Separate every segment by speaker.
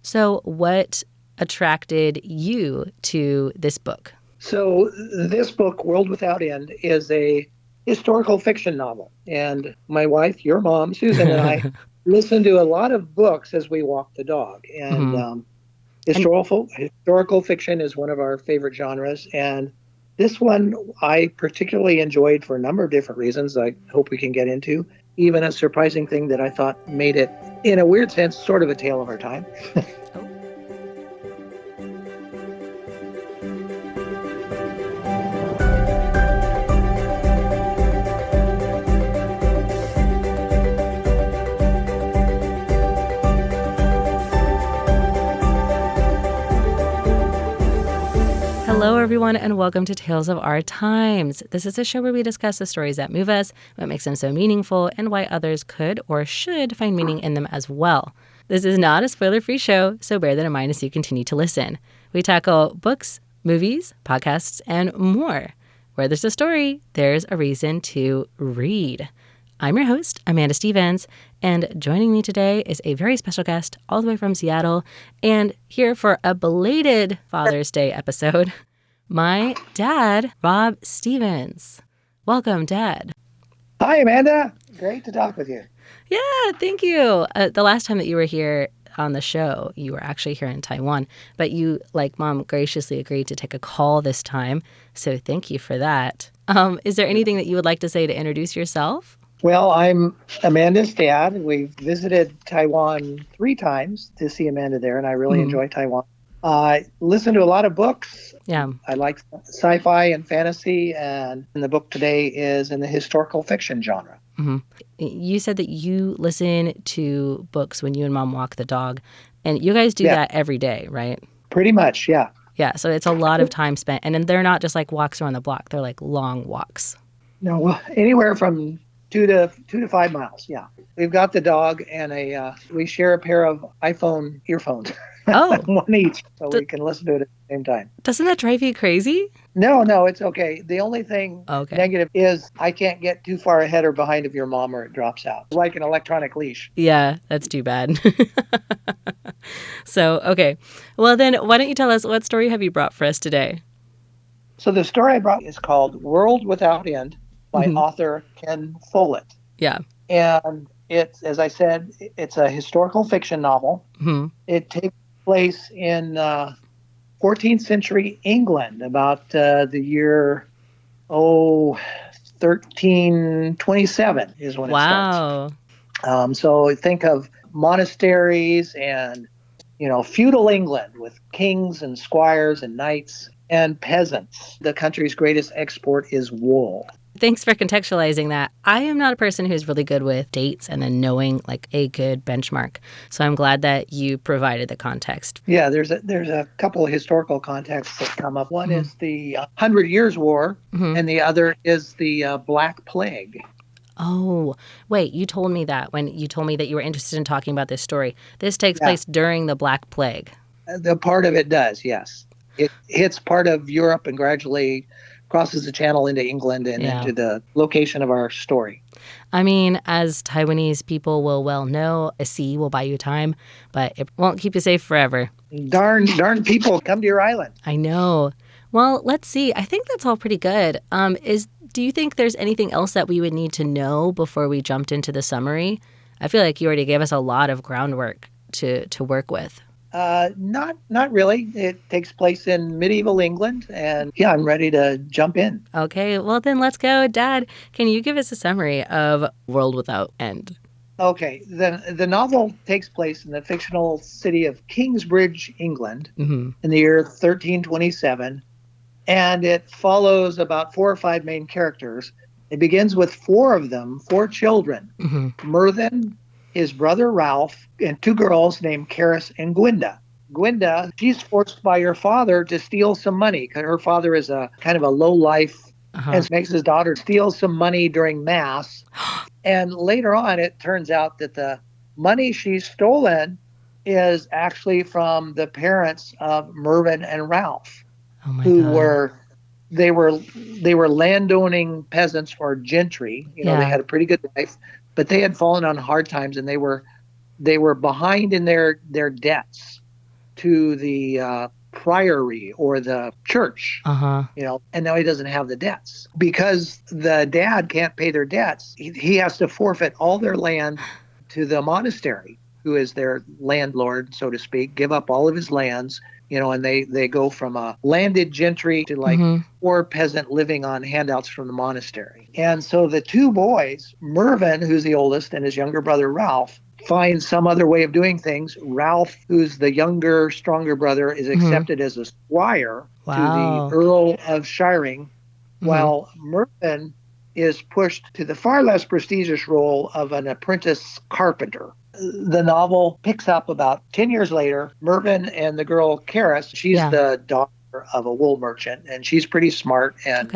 Speaker 1: So what attracted you to this book?
Speaker 2: So this book, World Without End, is a historical fiction novel. And my wife, your mom, Susan, and I listen to a lot of books as we walk the dog. And
Speaker 1: hmm And
Speaker 2: historical fiction is one of our favorite genres. And this one I particularly enjoyed for a number of different reasons I hope we can get into. Even a surprising thing that I thought made it, in a weird sense, sort of a tale of our time.
Speaker 1: Hello, everyone, and welcome to Tales of Our Times. This is a show where we discuss the stories that move us, what makes them so meaningful, and why others could or should find meaning in them as well. This is not a spoiler-free show, so bear that in mind as you continue to listen. We tackle books, movies, podcasts, and more. Where there's a story, there's a reason to read. I'm your host, Amanda Stevens, and joining me today is a very special guest all the way from Seattle and here for a belated Father's Day episode, my dad, Rob Stevens. Welcome, Dad.
Speaker 2: Hi, Amanda. Great to talk with you.
Speaker 1: Yeah, thank you. The last time that you were here on the show, you were actually here in Taiwan, but you, like Mom, graciously agreed to take a call this time, so thank you for that. Is there anything that you would like to say to introduce yourself?
Speaker 2: Well, I'm Amanda's dad. We've visited Taiwan 3 times to see Amanda there, and I really enjoy Taiwan. I listen to a lot of books.
Speaker 1: Yeah.
Speaker 2: I like sci-fi and fantasy, and the book today is in the historical fiction genre.
Speaker 1: Mm-hmm. You said that you listen to books when you and Mom walk the dog, and you guys do that every day, right?
Speaker 2: Pretty much, yeah.
Speaker 1: Yeah, so it's a lot of time spent, and then they're not just like walks around the block; they're like long walks.
Speaker 2: No, well, anywhere from 2 to 5 miles. Yeah, we've got the dog, and we share a pair of iPhone earphones.
Speaker 1: Oh,
Speaker 2: one each, so we can listen to it at the same time.
Speaker 1: Doesn't that drive you crazy?
Speaker 2: No, it's okay. The only thing negative is I can't get too far ahead or behind of your mom, or it drops out, like an electronic leash.
Speaker 1: Yeah, that's too bad. So, okay. Well, then, why don't you tell us, what story have you brought for us today?
Speaker 2: So the story I brought is called World Without End by author Ken Follet.
Speaker 1: Yeah.
Speaker 2: And it's, as I said, it's a historical fiction novel.
Speaker 1: Mm-hmm.
Speaker 2: It takes place in 14th century England, about the year 1327 is when it starts. So think of monasteries and, feudal England with kings and squires and knights and peasants. The country's greatest export is wool.
Speaker 1: Thanks for contextualizing that. I am not a person who's really good with dates and then knowing like a good benchmark. So I'm glad that you provided the context.
Speaker 2: Yeah, there's a couple of historical contexts that come up. One is the 100 Years' War, and the other is the Black Plague.
Speaker 1: Oh, wait, you told me that when you told me that you were interested in talking about this story. This takes place during the Black Plague.
Speaker 2: The part of it does, yes. It hits part of Europe and gradually crosses the channel into England and into the location of our story.
Speaker 1: I mean, as Taiwanese people will well know, a sea will buy you time, but it won't keep you safe forever.
Speaker 2: Darn people, come to your island.
Speaker 1: I know. Well, let's see. I think that's all pretty good. Do you think there's anything else that we would need to know before we jumped into the summary? I feel like you already gave us a lot of groundwork to work with.
Speaker 2: Not really. It takes place in medieval England, and I'm ready to jump in.
Speaker 1: Okay, well then let's go. Dad, can you give us a summary of World Without End?
Speaker 2: Okay, the novel takes place in the fictional city of Kingsbridge, England, in the year 1327, and it follows about 4 or 5 main characters. It begins with 4 of them, 4 children, Mervyn, his brother Ralph, and 2 girls named Karis and Gwenda. Gwenda, she's forced by her father to steal some money, because her father is a kind of a low-life, and makes his daughter steal some money during Mass. And later on, it turns out that the money she's stolen is actually from the parents of Mervyn and Ralph, who were landowning peasants or gentry. They had a pretty good life, but they had fallen on hard times, and they were behind in their debts. to the priory or the church, and now he doesn't have the debts. Because the dad can't pay their debts, he has to forfeit all their land to the monastery, who is their landlord, so to speak, give up all of his lands, and they go from a landed gentry to like poor peasant living on handouts from the monastery. And so the two boys, Mervyn, who's the oldest, and his younger brother, Ralph, find some other way of doing things. Ralph, who's the younger, stronger brother, is accepted as a squire to the Earl of Shiring, while Mervyn is pushed to the far less prestigious role of an apprentice carpenter. The novel picks up about 10 years later. Mervyn and the girl, Karis, she's the daughter of a wool merchant, and she's pretty smart and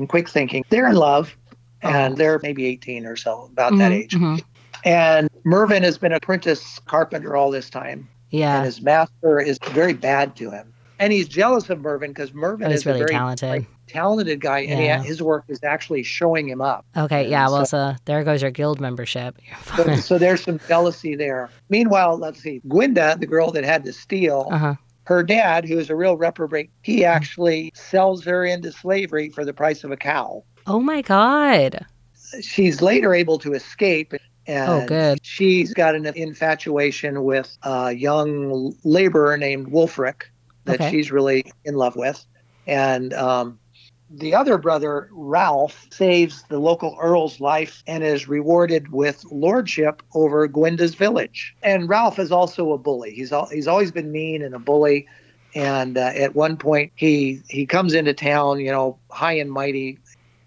Speaker 2: quick thinking. They're in love, and they're maybe 18 or so, about that age. And Mervyn has been an apprentice carpenter all this time. Yeah. And his master is very bad to him. And he's jealous of Mervyn because Mervyn is really a very talented guy, and his work is actually showing him up.
Speaker 1: Okay, so there goes your guild membership.
Speaker 2: So there's some jealousy there. Meanwhile, let's see, Gwenda, the girl that had to steal, her dad, who is a real reprobate, he actually sells her into slavery for the price of a cow.
Speaker 1: Oh my God.
Speaker 2: She's later able to escape. And
Speaker 1: good.
Speaker 2: She's got an infatuation with a young laborer named Wulfric that she's really in love with. And the other brother, Ralph, saves the local earl's life and is rewarded with lordship over Gwenda's village. And Ralph is also a bully. He's always been mean and a bully. And at one point, he comes into town, high and mighty.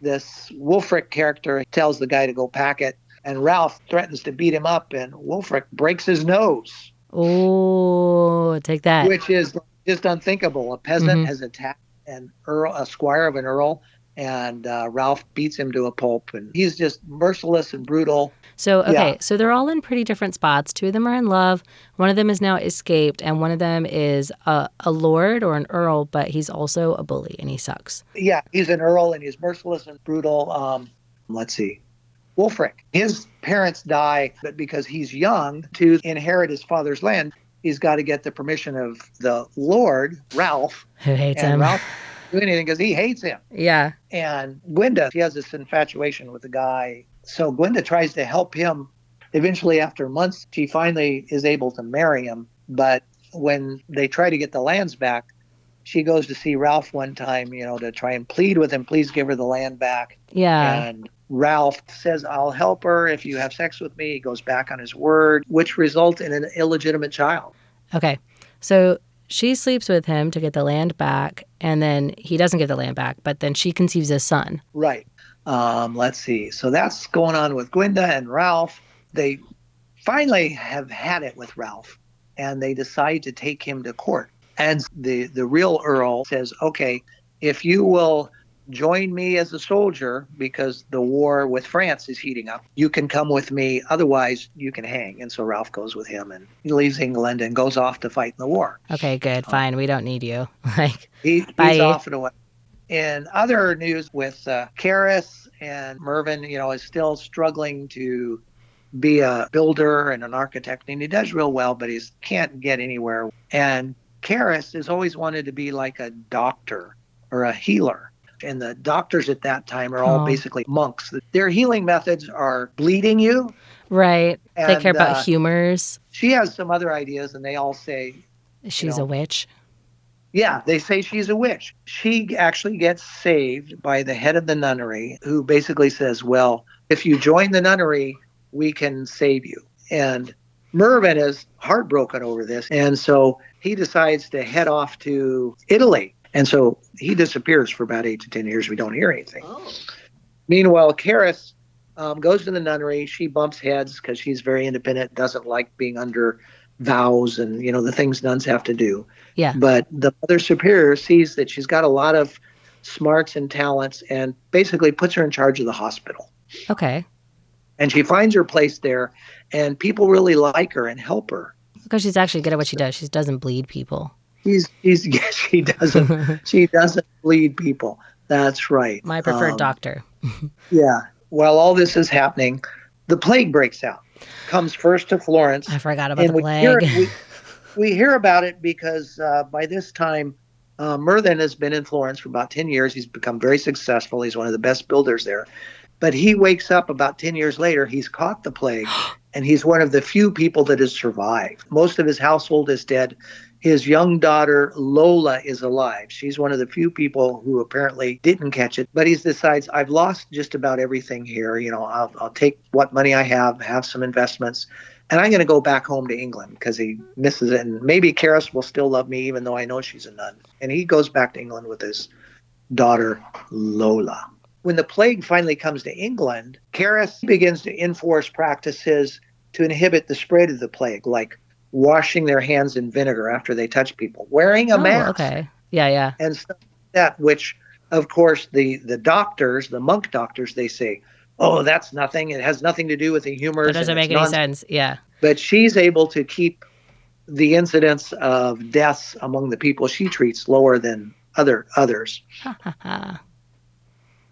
Speaker 2: This Wulfric character tells the guy to go pack it. And Ralph threatens to beat him up, and Wulfric breaks his nose.
Speaker 1: Oh, take that.
Speaker 2: Which is just unthinkable. A peasant has attacked a squire of an earl, and Ralph beats him to a pulp. And he's just merciless and brutal.
Speaker 1: So, so they're all in pretty different spots. Two of them are in love. One of them is now escaped, and one of them is a lord or an earl, but he's also a bully, and he sucks.
Speaker 2: Yeah, he's an earl, and he's merciless and brutal. Let's see. Wulfric, his parents die, but because he's young, to inherit his father's land, he's got to get the permission of the Lord, Ralph.
Speaker 1: Who hates him.
Speaker 2: Ralph doesn't do anything because he hates him.
Speaker 1: Yeah.
Speaker 2: And Gwenda, she has this infatuation with the guy. So Gwenda tries to help him. Eventually, after months, she finally is able to marry him. But when they try to get the lands back, she goes to see Ralph one time, to try and plead with him, please give her the land back.
Speaker 1: Yeah.
Speaker 2: And Ralph says, I'll help her if you have sex with me. He goes back on his word, which results in an illegitimate child.
Speaker 1: Okay. So she sleeps with him to get the land back, and then he doesn't get the land back, but then she conceives a son.
Speaker 2: Right. Let's see. So that's going on with Gwenda and Ralph. They finally have had it with Ralph, and they decide to take him to court. And the real Earl says, okay, if you will join me as a soldier, because the war with France is heating up, you can come with me, otherwise you can hang. And so Ralph goes with him, and he leaves England and goes off to fight in the war.
Speaker 1: Okay, good, fine, we don't need you.
Speaker 2: He's off and away. In other news with Karis and Mervyn, is still struggling to be a builder and an architect, and he does real well, but he can't get anywhere. And Karis has always wanted to be like a doctor or a healer. And the doctors at that time are all basically monks. Their healing methods are bleeding you.
Speaker 1: Right. They care about humors.
Speaker 2: She has some other ideas, and they all say
Speaker 1: she's a witch.
Speaker 2: Yeah, they say she's a witch. She actually gets saved by the head of the nunnery, who basically says, well, if you join the nunnery, we can save you. And Mervyn is heartbroken over this. And so he decides to head off to Italy. And so he disappears for about 8 to 10 years. We don't hear anything. Oh. Meanwhile, Karis goes to the nunnery. She bumps heads because she's very independent, doesn't like being under vows and, the things nuns have to do.
Speaker 1: Yeah.
Speaker 2: But the Mother Superior sees that she's got a lot of smarts and talents and basically puts her in charge of the hospital.
Speaker 1: Okay.
Speaker 2: And she finds her place there, and people really like her and help her.
Speaker 1: Because she's actually good at what she does. She doesn't bleed people.
Speaker 2: She doesn't bleed people. That's right.
Speaker 1: My preferred doctor.
Speaker 2: Yeah. While all this is happening, the plague breaks out. Comes first to Florence.
Speaker 1: I forgot about the plague.
Speaker 2: We hear about it because by this time, Mervyn has been in Florence for about 10 years. He's become very successful. He's one of the best builders there. But he wakes up about 10 years later. He's caught the plague, and he's one of the few people that has survived. Most of his household is dead. His young daughter, Lola, is alive. She's one of the few people who apparently didn't catch it. But he decides, I've lost just about everything here. I'll take what money I have some investments, and I'm going to go back home to England because he misses it. And maybe Karis will still love me, even though I know she's a nun. And he goes back to England with his daughter, Lola. When the plague finally comes to England, Karis begins to enforce practices to inhibit the spread of the plague, like washing their hands in vinegar after they touch people, wearing a mask.
Speaker 1: Okay. Yeah.
Speaker 2: And stuff like that, which, of course, the doctors, the monk doctors, they say, oh, that's nothing. It has nothing to do with the humors.
Speaker 1: It doesn't make any sense. Yeah.
Speaker 2: But she's able to keep the incidence of deaths among the people she treats lower than others.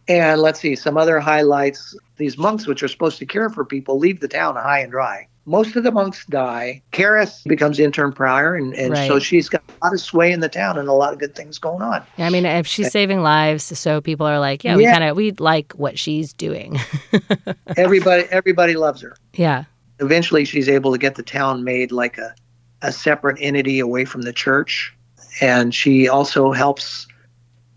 Speaker 2: And let's see, some other highlights. These monks, which are supposed to care for people, leave the town high and dry. Most of the monks die. Karis becomes intern prior, and right. So she's got a lot of sway in the town and a lot of good things going on.
Speaker 1: Yeah, I mean, if she's saving lives, so people are like, we like what she's doing.
Speaker 2: Everybody loves her.
Speaker 1: Yeah.
Speaker 2: Eventually, she's able to get the town made like a separate entity away from the church. And she also helps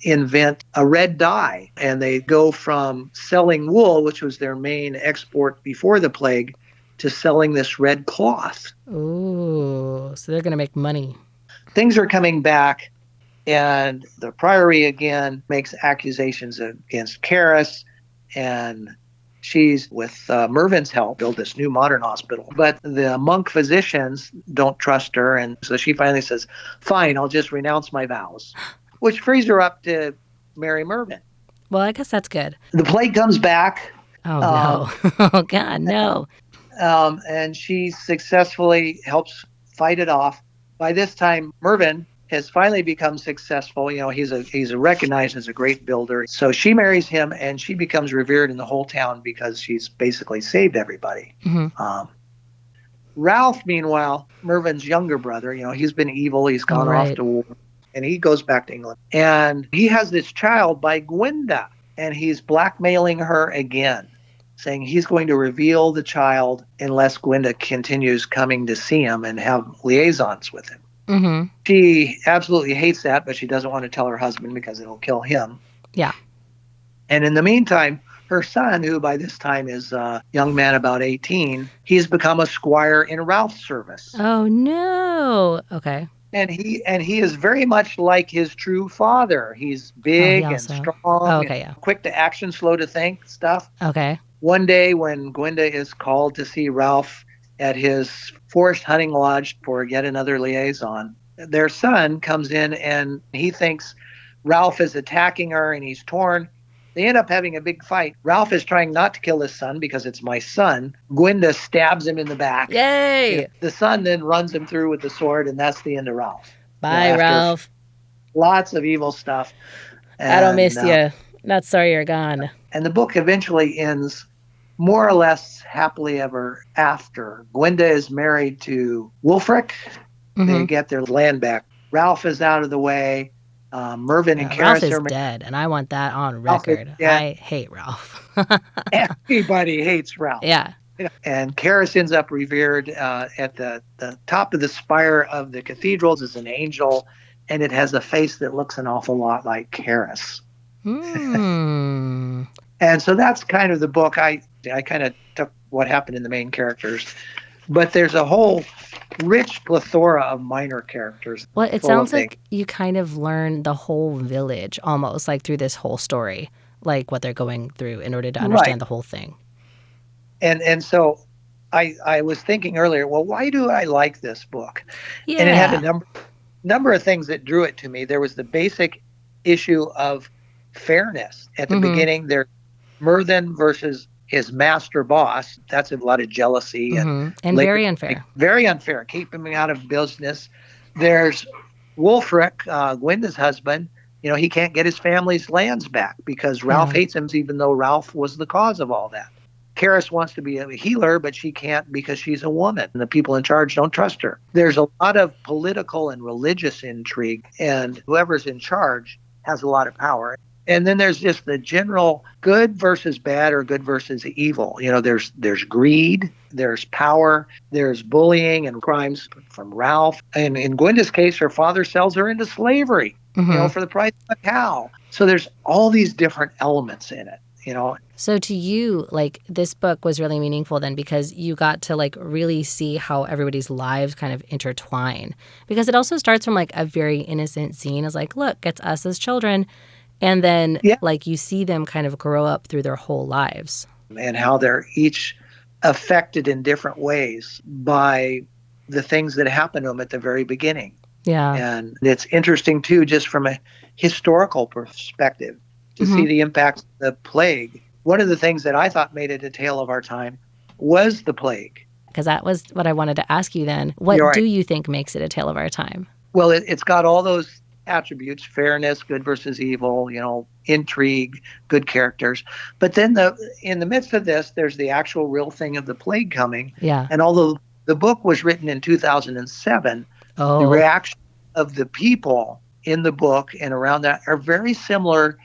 Speaker 2: invent a red dye. And they go from selling wool, which was their main export before the plague, to selling this red cloth.
Speaker 1: Ooh, so they're going to make money.
Speaker 2: Things are coming back, and the priory again makes accusations against Karis, and she's, with Mervyn's help, built this new modern hospital. But the monk physicians don't trust her, and so she finally says, fine, I'll just renounce my vows, which frees her up to marry Mervyn.
Speaker 1: Well, I guess that's good.
Speaker 2: The plague comes back.
Speaker 1: Oh, no. Oh, God, no.
Speaker 2: And she successfully helps fight it off. By this time, Mervyn has finally become successful. He's recognized as a great builder. So she marries him, and she becomes revered in the whole town because she's basically saved everybody. Mm-hmm. Ralph, meanwhile, Mervyn's younger brother, he's been evil. He's gone off to war, and he goes back to England. And he has this child by Gwenda, and he's blackmailing her again, saying he's going to reveal the child unless Gwenda continues coming to see him and have liaisons with him. Mm-hmm. She absolutely hates that, but she doesn't want to tell her husband because it'll kill him.
Speaker 1: Yeah.
Speaker 2: And in the meantime, her son, who by this time is a young man about 18, he's become a squire in Ralph's service.
Speaker 1: Oh, no. Okay.
Speaker 2: And he is very much like his true father. He's big and strong, quick to action, slow to think stuff.
Speaker 1: Okay.
Speaker 2: One day when Gwenda is called to see Ralph at his forest hunting lodge for yet another liaison, their son comes in and he thinks Ralph is attacking her and he's torn. They end up having a big fight. Ralph is trying not to kill his son because it's my son. Gwenda stabs him in the back.
Speaker 1: Yay!
Speaker 2: The son then runs him through with the sword, and that's the end of Ralph.
Speaker 1: Bye, Ralph.
Speaker 2: Lots of evil stuff.
Speaker 1: I don't miss you. Not sorry you're gone.
Speaker 2: And the book eventually ends more or less happily ever after. Gwenda is married to Wulfric. Mm-hmm. They get their land back. Ralph is out of the way. Mervyn and Karis
Speaker 1: Ralph is dead, and I want that on record. I hate Ralph.
Speaker 2: Everybody hates Ralph.
Speaker 1: Yeah.
Speaker 2: And Karis ends up revered at the top of the spire of the cathedrals as an angel, and it has a face that looks an awful lot like Karis. And so that's kind of the book. I kind of took what happened in the main characters, but there's a whole rich plethora of minor characters.
Speaker 1: Well, it sounds like you kind of learn the whole village almost, like through this whole story, like what they're going through in order to understand the whole thing.
Speaker 2: And so I was thinking earlier, well, why do I like this book?
Speaker 1: Yeah.
Speaker 2: And it had a number of things that drew it to me. There was the basic issue of fairness. At the beginning, there's Mervyn versus his master boss. That's a lot of jealousy and
Speaker 1: very unfair.
Speaker 2: Very unfair. Keep him out of business. There's Wulfric, Gwenda's husband. He can't get his family's lands back because Ralph hates him, even though Ralph was the cause of all that. Karis wants to be a healer, but she can't because she's a woman. And the people in charge don't trust her. There's a lot of political and religious intrigue, and whoever's in charge has a lot of power. And then there's just the general good versus bad or good versus evil. There's greed, there's power, there's bullying and crimes from Ralph. And in Gwenda's case, her father sells her into slavery, for the price of a cow. So there's all these different elements in it.
Speaker 1: So to you, this book was really meaningful then because you got to really see how everybody's lives kind of intertwine. Because it also starts from a very innocent scene as look, it's us as children. And then you see them kind of grow up through their whole lives.
Speaker 2: And how they're each affected in different ways by the things that happen to them at the very beginning.
Speaker 1: Yeah.
Speaker 2: And it's interesting too, just from a historical perspective, to see the impact of the plague. One of the things that I thought made it a tale of our time was the plague.
Speaker 1: Because that was what I wanted to ask you then. What do you think makes it a tale of our time?
Speaker 2: Well, it's got all those attributes: fairness, good versus evil, intrigue, good characters. But then in the midst of this, there's the actual real thing of the plague coming.
Speaker 1: Yeah.
Speaker 2: And although the book was written in 2007, the reaction of the people in the book and around that are very similar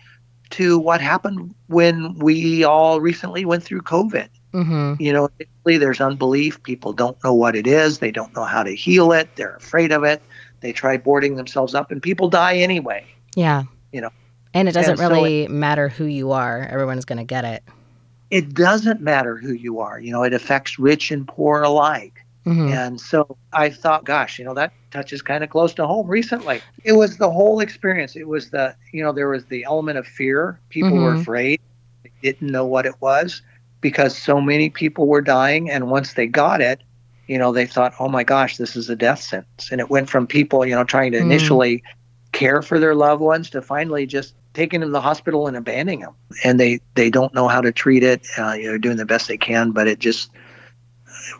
Speaker 2: to what happened when we all recently went through COVID. Initially there's unbelief. People don't know what it is. They don't know how to heal it. They're afraid of it. They try boarding themselves up, and people die anyway.
Speaker 1: Yeah. And it doesn't really matter who you are. Everyone's going to get it.
Speaker 2: It doesn't matter who you are. It affects rich and poor alike. And so I thought, gosh, that touches kind of close to home recently. It was the whole experience. It was there was the element of fear. People were afraid. They didn't know what it was because so many people were dying. And once they got it, they thought, oh my gosh, this is a death sentence. And it went from people, trying to initially care for their loved ones to finally just taking them to the hospital and abandoning them. And they don't know how to treat it. Doing the best they can, but it just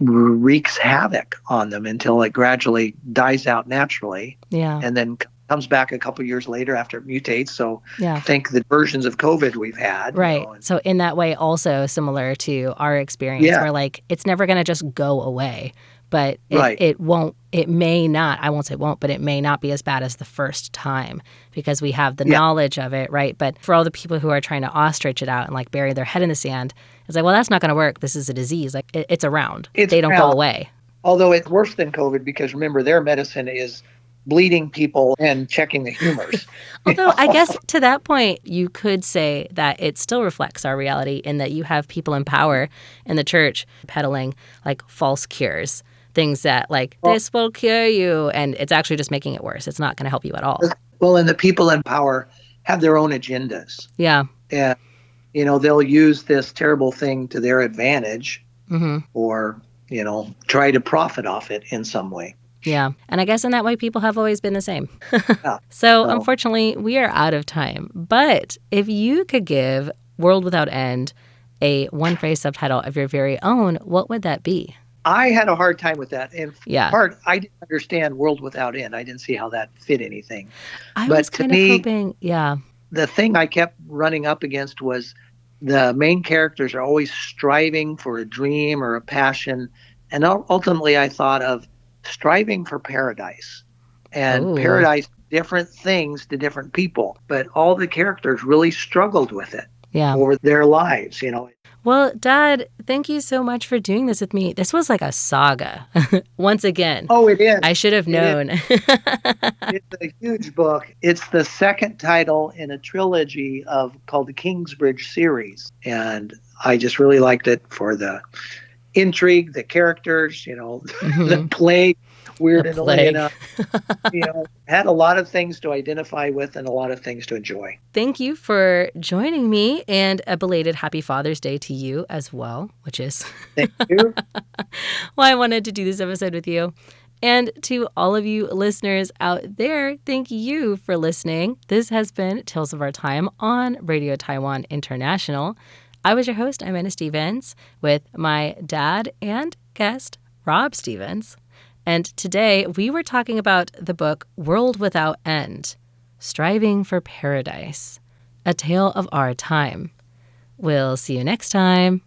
Speaker 2: wreaks havoc on them until it gradually dies out naturally.
Speaker 1: Yeah.
Speaker 2: And then comes back a couple years later after it mutates. So think the versions of COVID we've had.
Speaker 1: Right. So in that way, also similar to our experience where it's never going to just go away. But it won't, it may not, I won't say won't, but it may not be as bad as the first time because we have the knowledge of it, right? But for all the people who are trying to ostrich it out and bury their head in the sand, it's well, that's not going to work. This is a disease. It's around. They don't go away.
Speaker 2: Although it's worse than COVID because remember, their medicine is bleeding people and checking the humors.
Speaker 1: Although I guess to that point, you could say that it still reflects our reality in that you have people in power in the church peddling false cures. Things that this will cure you, and it's actually just making it worse. It's not going to help you at all.
Speaker 2: Well, and the people in power have their own agendas.
Speaker 1: Yeah.
Speaker 2: And, they'll use this terrible thing to their advantage or, try to profit off it in some way.
Speaker 1: Yeah. And I guess in that way, people have always been the same. So unfortunately, we are out of time. But if you could give World Without End a one-phrase subtitle of your very own, what would that be?
Speaker 2: I had a hard time with that. In part, I didn't understand World Without End. I didn't see how that fit anything.
Speaker 1: I was kind of hoping,
Speaker 2: the thing I kept running up against was the main characters are always striving for a dream or a passion. And ultimately, I thought of striving for paradise. And paradise, different things to different people. But all the characters really struggled with it over their lives,
Speaker 1: Well, Dad, thank you so much for doing this with me. This was like a saga, once again.
Speaker 2: Oh, it is.
Speaker 1: I should have known.
Speaker 2: It's a huge book. It's the second title in a trilogy called the Kingsbridge series. And I just really liked it for the intrigue, the characters, the plague. Weirdly enough, had a lot of things to identify with and a lot of things to enjoy.
Speaker 1: Thank you for joining me, and a belated Happy Father's Day to you as well, which is
Speaker 2: Thank you.
Speaker 1: why I wanted to do this episode with you. And to all of you listeners out there, thank you for listening. This has been Tales of Our Time on Radio Taiwan International. I was your host, Amanda Stevens, with my dad and guest, Rob Stevens. And today we were talking about the book World Without End, Striving for Paradise, a tale of our time. We'll see you next time.